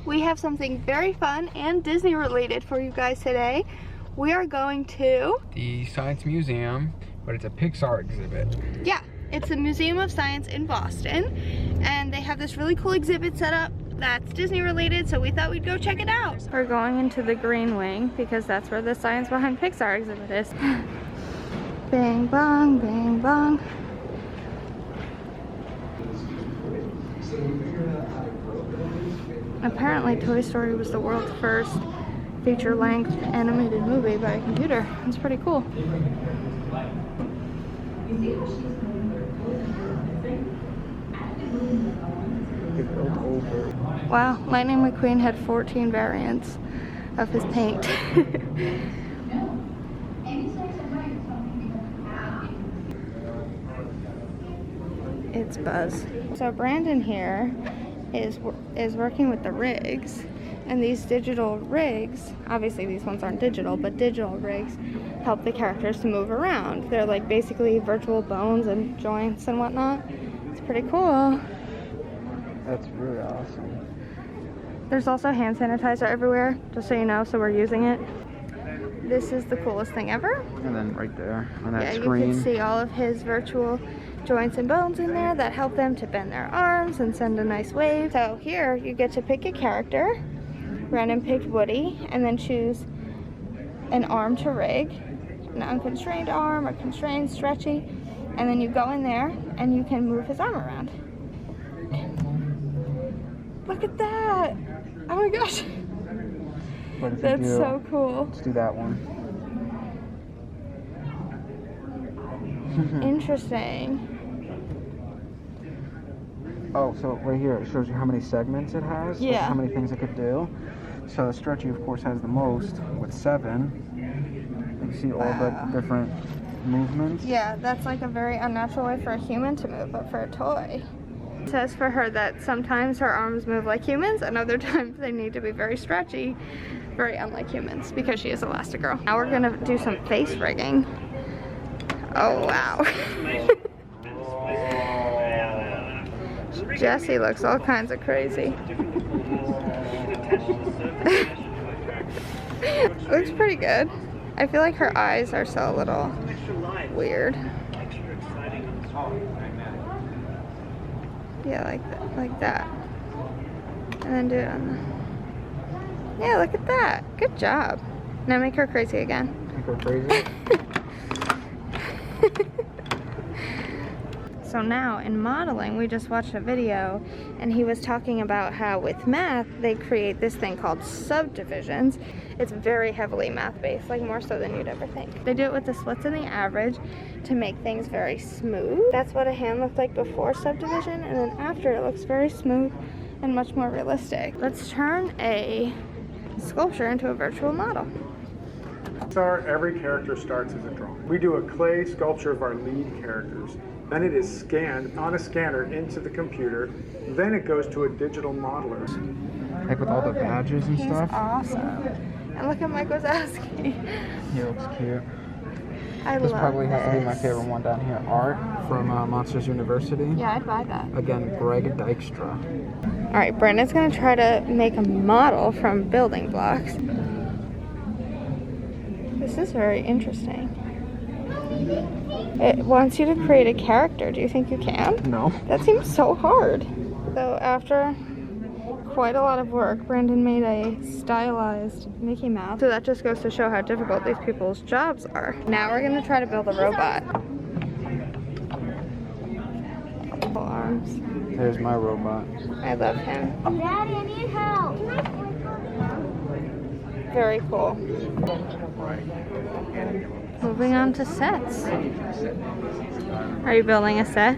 We have something very fun and Disney related for you guys today. We are going to the Science Museum, but it's a Pixar exhibit. Yeah, it's the Museum of Science in Boston, and they have this really cool exhibit set up that's Disney related, so we thought we'd go check it out. We're going into the green wing because that's where the Science Behind Pixar exhibit is. Bing bong, bing bong. Apparently Toy Story was the world's first feature-length animated movie by a computer. It's pretty cool. Wow, Lightning McQueen had 14 variants of his paint. It's Buzz. So Brandon here is working with the rigs, and these digital rigs, obviously these ones aren't digital, but digital rigs help the characters to move around. They're like basically virtual bones and joints and whatnot. It's pretty cool. That's really awesome. There's also hand sanitizer everywhere, just so you know, so we're using it. This is the coolest thing ever. And then right there on that Yeah, screen. you can see all of his virtual joints and bones in there that help them to bend their arms and send a nice wave. So here you get to pick a character. Brandon picked Woody, and then choose an arm to rig, an unconstrained arm, or constrained, stretchy, and then you go in there and you can move his arm around. Look at that! Oh my gosh! That's so cool. Let's do that one. Interesting. Oh, so right here it shows you how many segments it has. Yeah. Like how many things it could do. So the stretchy, of course, has the most with 7. You see all the different movements. Yeah, that's like a very unnatural way for a human to move, but for a toy. It says for her that sometimes her arms move like humans, and other times they need to be very stretchy, very unlike humans, because she is Elastigirl. Now we're gonna do some face rigging. Oh wow. Jessie looks all kinds of crazy. Looks pretty good. I feel like her eyes are so a little weird. Yeah, like that. And then do it on the... Yeah, look at that. Good job. Now make her crazy again. Make her crazy? So now in modeling, we just watched a video and he was talking about how with math, they create this thing called subdivisions. It's very heavily math-based, like more so than you'd ever think. They do it with the splits and the average to make things very smooth. That's what a hand looked like before subdivision, and then after it looks very smooth and much more realistic. Let's turn a sculpture into a virtual model. Every character starts as a drawing. We do a clay sculpture of our lead characters. Then it is scanned on a scanner into the computer. Then it goes to a digital modeler. Like with all the badges and stuff. He's awesome. And look at Mike Wazowski. He looks cute. This probably has to be my favorite one down here. Art from Monsters University. Yeah, I'd buy that. Again, Greg Dykstra. All right, Brandon's gonna try to make a model from building blocks. This is very interesting. It wants you to create a character. Do you think you can? No. That seems so hard. So after quite a lot of work, Brandon made a stylized Mickey Mouse. So that just goes to show how difficult these people's jobs are. Now we're gonna try to build a robot. Arms. There's my robot. I love him. Daddy, I need help. Very cool. Moving on to sets. Are you building a set?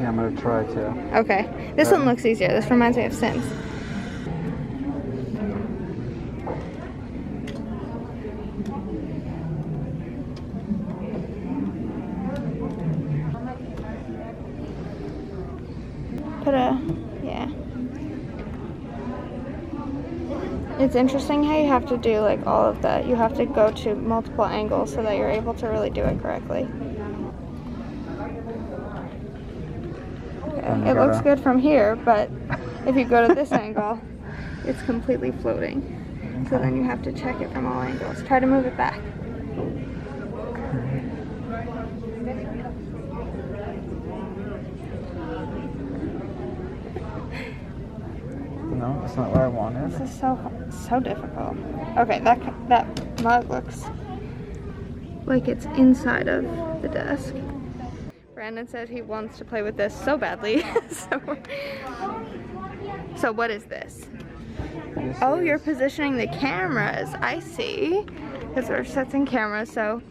Yeah, I'm gonna try to. Okay. This one looks easier. This reminds me of Sims. Yeah. It's interesting how you have to do like all of that. You have to go to multiple angles so that you're able to really do it correctly. Okay. It looks good from here, but if you go to this angle, it's completely floating. So then you have to check it from all angles. Try to move it back. No, that's not what I wanted. This is so difficult. Okay, that mug looks like it's inside of the desk. Brandon said he wants to play with this so badly. So what is this? Oh, you're positioning the cameras. I see. Because we're setting cameras, so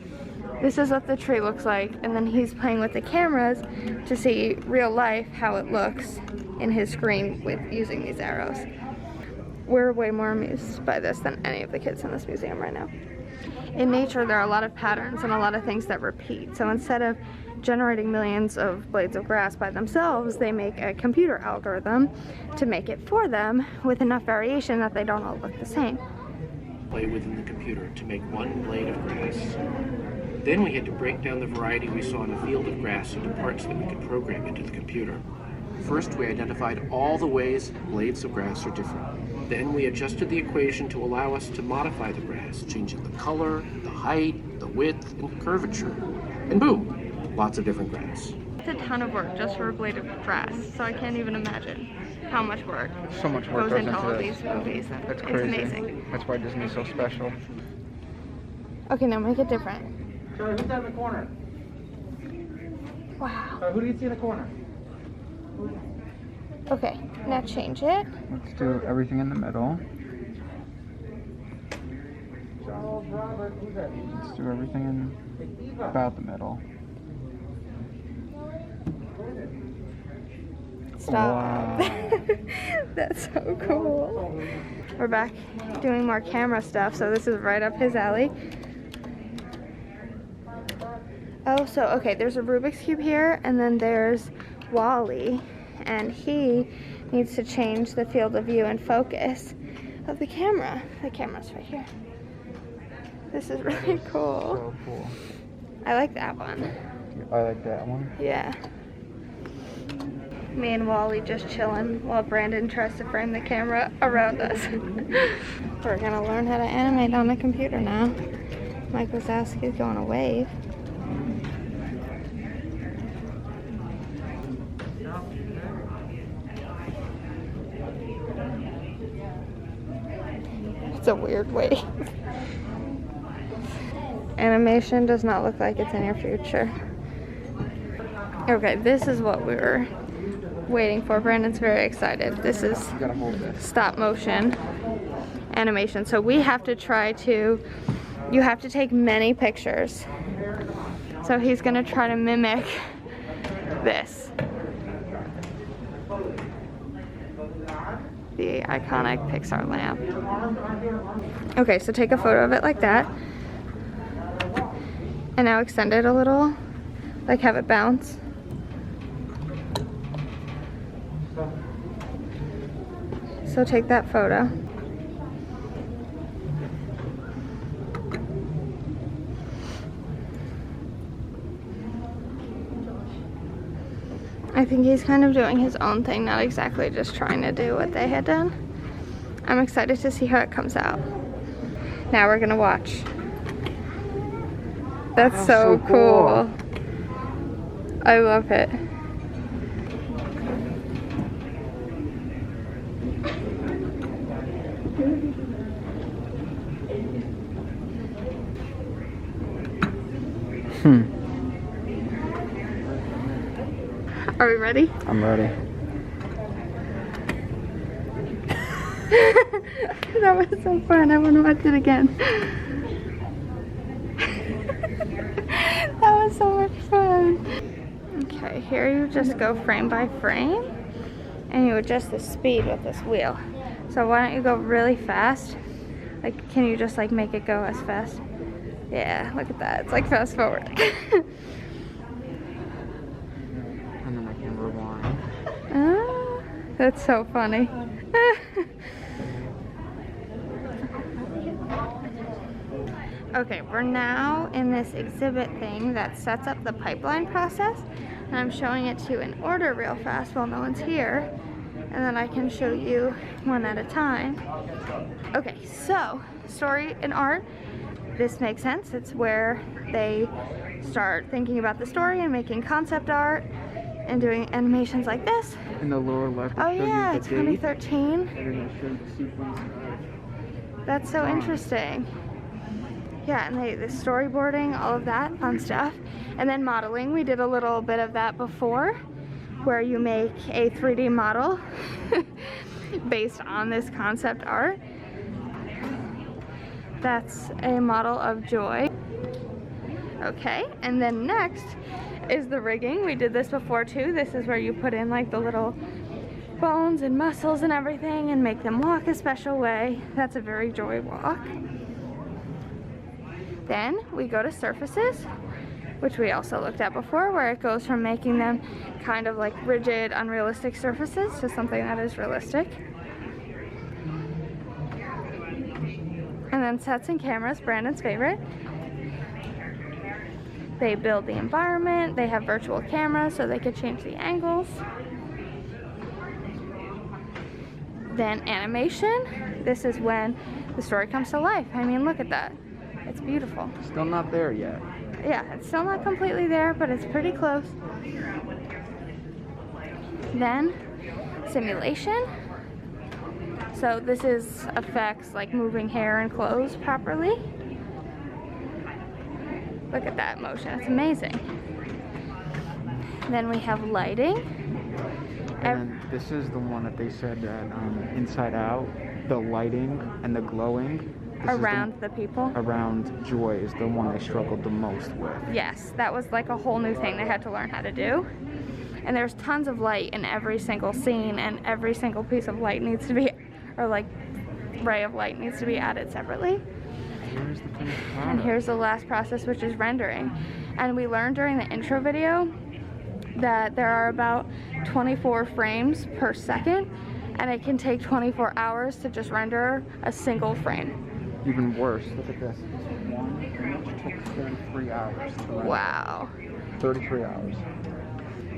this is what the tree looks like, and then he's playing with the cameras to see real life how it looks in his screen with using these arrows. We're way more amused by this than any of the kids in this museum right now. In nature, there are a lot of patterns and a lot of things that repeat. So instead of generating millions of blades of grass by themselves, they make a computer algorithm to make it for them with enough variation that they don't all look the same. Play within the computer to make one blade of grass. Then we had to break down the variety we saw in a field of grass into parts that we could program into the computer. First, we identified all the ways blades of grass are different. Then we adjusted the equation to allow us to modify the grass, changing the color, the height, the width, and curvature. And boom, lots of different grass. It's a ton of work just for a blade of grass, so I can't even imagine how much work So much work goes into all of this. these movies. That's It's crazy. amazing. That's why Disney's so special. Okay, now make it different. Sorry, who's that in the corner? Wow. Who do you see in the corner? Okay, now change it. Let's do everything in the middle. Let's do everything in about the middle. Stop. Wow. That's so cool. We're back doing more camera stuff, so this is right up his alley. Oh, so, okay, there's a Rubik's Cube here, and then there's Wally, and he needs to change the field of view and focus of the camera. The camera's right here. This is really cool. So cool. I like that one. I like that one. Yeah. Me and Wally just chilling while Brandon tries to frame the camera around us. We're gonna learn how to animate on the computer now. Mike Wazowski's going to wave. It's a weird wave. Animation does not look like it's in your future. Okay, this is what we were waiting for. Brandon's very excited. This is You gotta hold this. stop motion animation. So we have to try to, you have to take many pictures. So he's gonna try to mimic this. The iconic Pixar lamp. Okay, so take a photo of it like that. And now extend it a little, like have it bounce. So take that photo. I think he's kind of doing his own thing, not exactly just trying to do what they had done. I'm excited to see how it comes out. Now we're gonna watch. That's so cool. I love it. Are we ready? I'm ready. That was so fun. I want to watch it again. That was so much fun. Okay, here you just go frame by frame and you adjust the speed with this wheel. So why don't you go really fast? Like, can you just like make it go as fast? Yeah, look at that. It's like fast forward. And then I can rewind. Ah, that's so funny. Okay, we're now in this exhibit thing that sets up the pipeline process, and I'm showing it to you in order real fast while no one's here, and then I can show you one at a time. Okay, so story and art. This makes sense. It's where they start thinking about the story and making concept art and doing animations like this. In the lower left, Oh it shows yeah, you the date, 2013. and then it shows the sequence of That's so interesting. Yeah, and the storyboarding, all of that fun stuff. And then modeling, we did a little bit of that before, where you make a 3D model based on this concept art. That's a model of joy. Okay, and then next is the rigging. We did this before too. This is where you put in like the little bones and muscles and everything and make them walk a special way. That's a very joy walk. Then we go to surfaces, which we also looked at before, where it goes from making them kind of like rigid, unrealistic surfaces to something that is realistic. And then sets and cameras, Brandon's favorite. They build the environment, they have virtual cameras so they could change the angles. Then animation, this is when the story comes to life. I mean, look at that. It's beautiful. Still not there yet. Yeah, it's still not completely there, but it's pretty close. Then simulation. So this is effects like moving hair and clothes properly. Look at that motion, it's amazing. Then we have lighting. And then this is the one that they said that Inside Out, the lighting and the glowing. Around the people. Around joy is the one they struggled the most with. Yes, that was like a whole new thing they had to learn how to do. And there's tons of light in every single scene, and every single piece of light needs to be, or like ray of light needs to be added separately. Here's the finished And product. here's the last process, which is rendering. And we learned during the intro video that there are about 24 frames per second, and it can take 24 hours to just render a single frame. Even worse, look at this. This one image took 33 hours to render. Wow. 33 hours.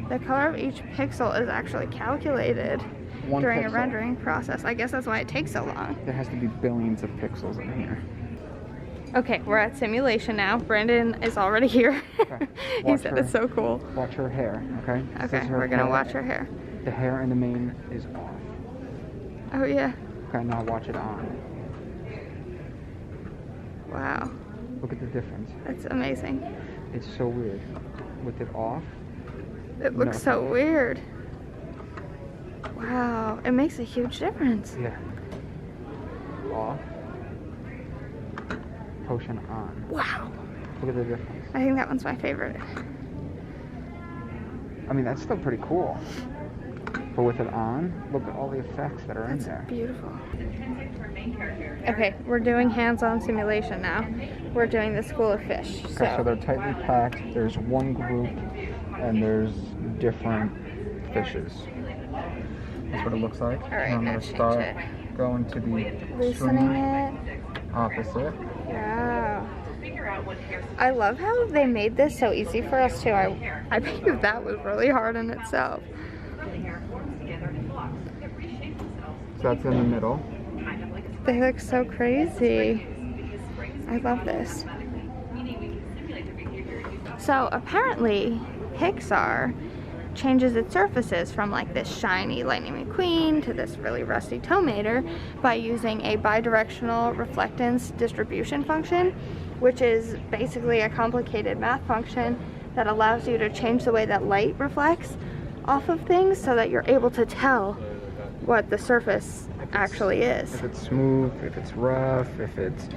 The color of each pixel is actually calculated One during a pixel. rendering process. I guess that's why it takes so long. There has to be billions of pixels in here. Okay, we're at simulation now. Brandon is already here. Okay. He Watch said her. it's so cool. Watch her hair, okay? This Okay, is her we're gonna hair. watch her hair. The hair in the mane is off. Oh yeah. Okay, now watch it on. Wow. Look at the difference. That's amazing. It's so weird. With it off, It looks No. so weird. Wow, it makes a huge difference. yeah. Off. Potion on. Wow. Look at the difference. I think that one's my favorite. I mean, that's still pretty cool. But with it on, look at all the effects that are in That's there. beautiful. Okay, we're doing hands-on simulation now. We're doing the School of Fish. Okay, so they're tightly packed. There's one group, and there's different fishes. That's what it looks like. All right, I'm now gonna change start it. going to the Loosening extreme it. opposite. Wow. I love how they made this so easy for us too. I believe that was really hard in itself. So that's in the middle. They look so crazy. I love this. So apparently Pixar changes its surfaces from like this shiny Lightning McQueen to this really rusty Tow Mater by using a bidirectional reflectance distribution function, which is basically a complicated math function that allows you to change the way that light reflects off of things so that you're able to tell what the surface actually is. If it's smooth, if it's rough, if it's,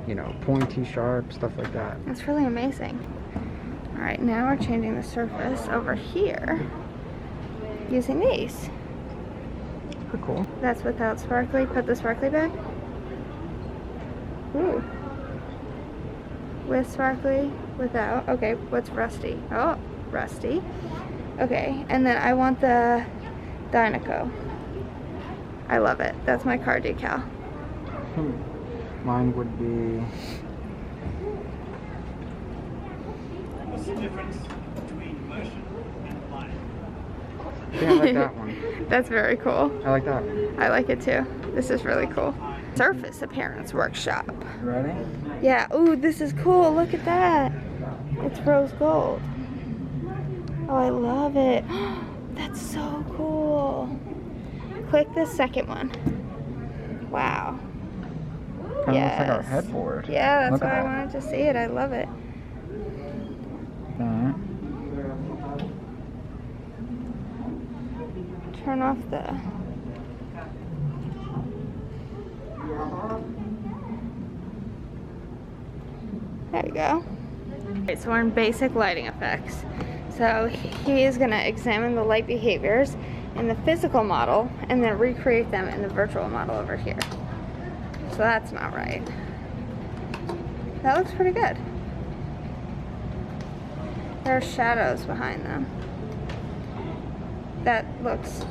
you know, pointy, sharp, stuff like that. It's really amazing. All right, now we're changing the surface over here using these. Pretty cool. That's without sparkly. Put the sparkly back. Ooh. With sparkly, without. Okay, what's rusty? Oh, rusty. Okay, and then I want the Dynaco. I love it. That's my car decal. Mine would be... What's the difference between motion and light? Yeah, I like that one. That's very cool. I like that one. I like it too. This is really cool. Surface Appearance Workshop. Ready? Yeah, ooh, this is cool. Look at that. It's rose gold. Oh, I love it. That's so cool. Click the second one. Wow. Kind of looks like our headboard. Yeah, that's Look why at I that. wanted to see it. I love it. Turn off the... There you go. Alright, so we're in basic lighting effects. So he is going to examine the light behaviors in the physical model and then recreate them in the virtual model over here. So that's not right. That looks pretty good. There are shadows behind them. That looks...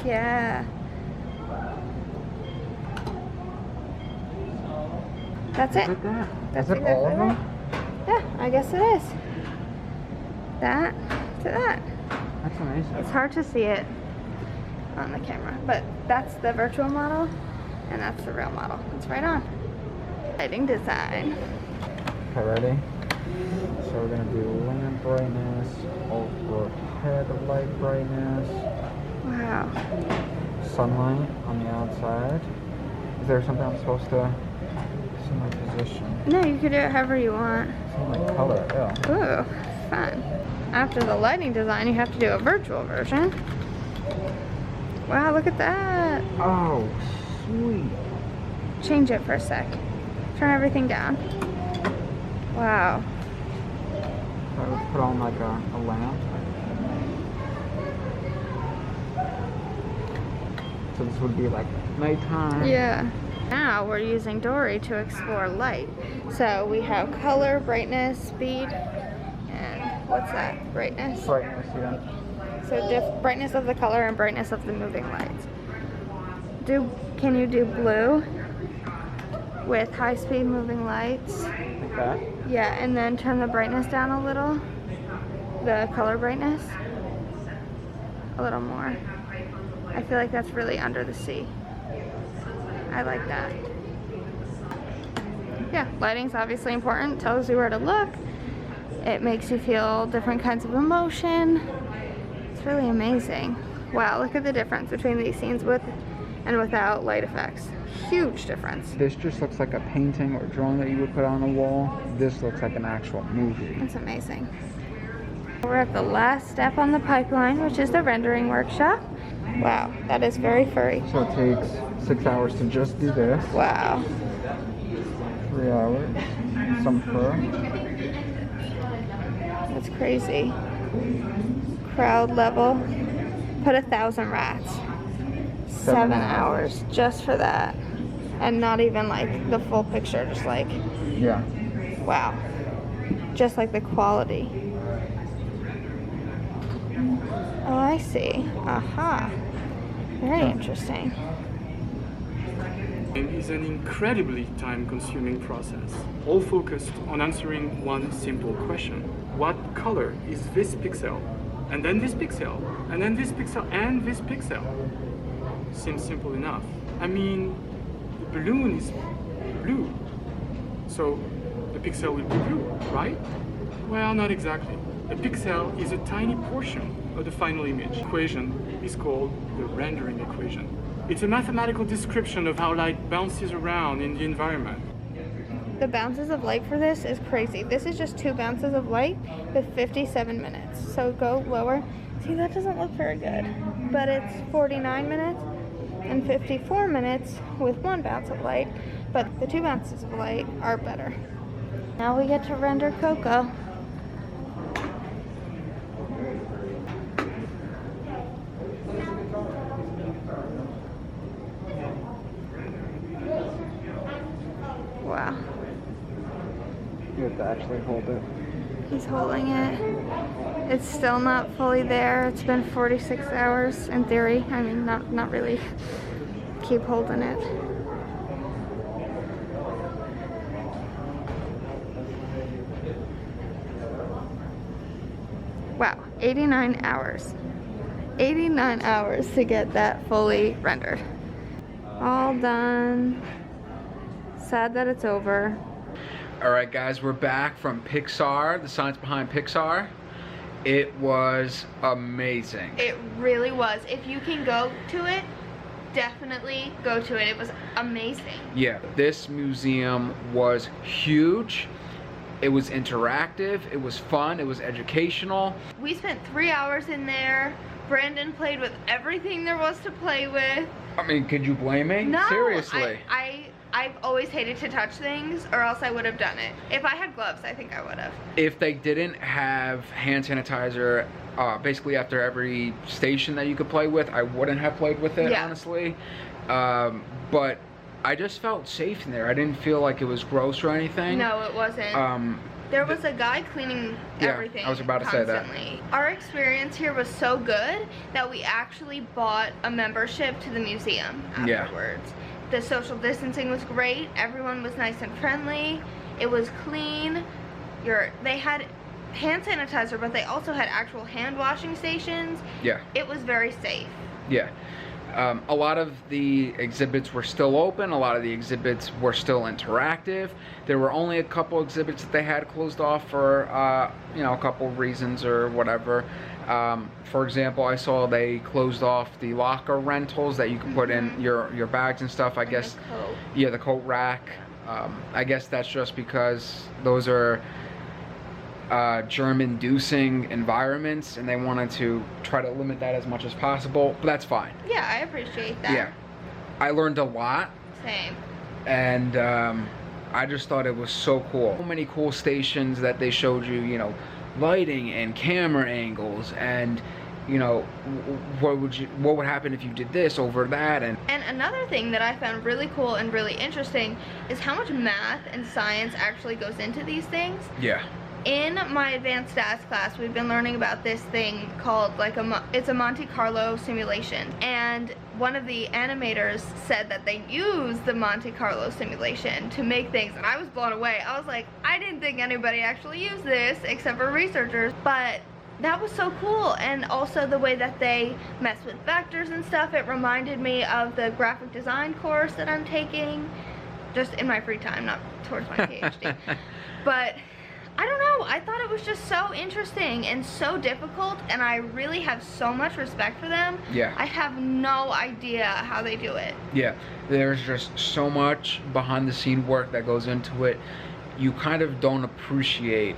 Yeah. That's it. Look at that. That's Is it all of exactly them? right. Yeah, I guess it is. That to that. That's amazing. It's hard to see it on the camera, but that's the virtual model and that's the real model. It's right on. Lighting design. Okay, ready? So we're gonna do lamp brightness, overhead light brightness, Wow. sunlight on the outside. Is there something I'm supposed to see my position? No, you can do it however you want. See my color, yeah. Ooh, fun. After the lighting design, you have to do a virtual version. Wow, look at that. Oh, sweet. Change it for a sec. Turn everything down. Wow. So let's put on like a lamp. So this would be like nighttime. Yeah. Now we're using Dory to explore light. So we have color, brightness, speed, and what's that? Brightness. Brightness, yeah. So brightness of the color and brightness of the moving lights. Can you do blue with high-speed moving lights? Like that. Yeah, and then turn the brightness down a little. The color brightness. A little more. I feel like that's really under the sea. I like that. Yeah, lighting's obviously important. Tells you where to look. It makes you feel different kinds of emotion. It's really amazing. Wow, look at the difference between these scenes with and without light effects. Huge difference. This just looks like a painting or drawing that you would put on a wall. This looks like an actual movie. It's amazing. We're at the last step on the pipeline, which is the rendering workshop. Wow, that is very furry. So it takes 6 hours to just do this. Wow. 3 hours. Some fur. That's crazy. Crowd level. Put 1,000 rats. 7 hours just for that. And not even like the full picture, just like, Yeah. wow. Just like the quality. Oh, I see. Aha. Very interesting. It is an incredibly time-consuming process, all focused on answering one simple question. What color is this pixel? And then this pixel, and then this pixel, and this pixel. Seems simple enough. I mean, the balloon is blue, so the pixel will be blue, right? Well, not exactly. A pixel is a tiny portion of the final image. Equation is called the rendering equation. It's a mathematical description of how light bounces around in the environment. The bounces of light for this is crazy. This is just 2 bounces of light with 57 minutes. So go lower. See, that doesn't look very good. But it's 49 minutes and 54 minutes with 1 bounce of light. But the 2 bounces of light are better. Now we get to render Coco. Wow. You have to actually hold it. He's holding it. It's still not fully there. It's been 46 hours in theory. I mean, not really. Keep holding it. Wow. 89 hours. 89 hours to get that fully rendered. All done. Sad that it's over. Alright guys, we're back from Pixar, the science behind Pixar. It was amazing. It really was. If you can go to it, definitely go to it. It was amazing. Yeah, this museum was huge. It was interactive, it was fun, it was educational. We spent 3 hours in there. Brandon played with everything there was to play with. I mean, could you blame me? No, Seriously. I've always hated to touch things, or else I would have done it. If I had gloves, I think I would have. If they didn't have hand sanitizer basically after every station that you could play with, I wouldn't have played with it, honestly. But I just felt safe in there. I didn't feel like it was gross or anything. No, it wasn't. There was a guy cleaning everything. I was about to say that. Our experience here was so good that we actually bought a membership to the museum afterwards. Yeah. The social distancing was great. Everyone was nice and friendly. It was clean. They had hand sanitizer, but they also had actual hand washing stations. Yeah. It was very safe. Yeah. A lot of the exhibits were still open. A lot of the exhibits were still interactive. There were only a couple exhibits that they had closed off for, you know, a couple reasons or whatever. For example, I saw they closed off the locker rentals that you could put in your bags and stuff. I guess, yeah, the coat rack. I guess that's just because those are germ-inducing environments, and they wanted to try to limit that as much as possible, but that's fine. Yeah, I appreciate that. Yeah, I learned a lot. Same. And I just thought it was so cool. So many cool stations that they showed you, you know, lighting and camera angles, and you know, what would happen if you did this over that. And another thing that I found really cool and really interesting is how much math and science actually goes into these things. Yeah. In my advanced stats class, we've been learning about this thing called it's a Monte Carlo simulation, and one of the animators said that they use the Monte Carlo simulation to make things, and I was blown away. I was like, I didn't think anybody actually used this except for researchers, but that was so cool. And also the way that they mess with vectors and stuff, it reminded me of the graphic design course that I'm taking, just in my free time, not towards my PhD. But I don't know, I thought it was just so interesting and so difficult, and I really have so much respect for them. Yeah. I have no idea how they do it. Yeah, there's just so much behind the scene work that goes into it. You kind of don't appreciate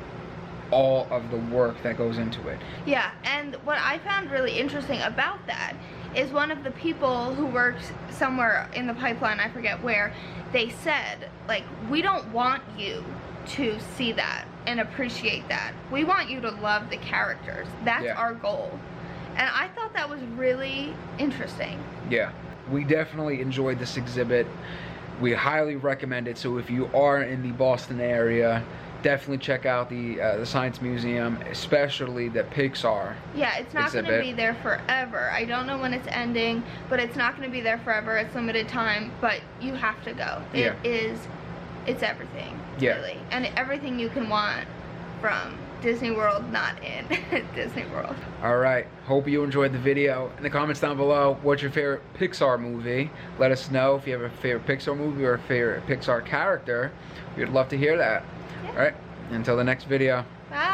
all of the work that goes into it. Yeah, and what I found really interesting about that is one of the people who works somewhere in the pipeline, I forget where, they said, like, we don't want you to see that and appreciate that. We want you to love the characters. That's our goal. And I thought that was really interesting. Yeah, we definitely enjoyed this exhibit. We highly recommend it. So if you are in the Boston area, definitely check out the Science Museum, especially the Pixar. Yeah, it's not going to be there forever. I don't know when it's ending, but it's not going to be there forever. It's limited time, but you have to go. It's everything, really. And everything you can want from Disney World, not in Disney World. Alright, hope you enjoyed the video. In the comments down below, what's your favorite Pixar movie? Let us know if you have a favorite Pixar movie or a favorite Pixar character. We'd love to hear that. Yeah. Alright, until the next video. Bye.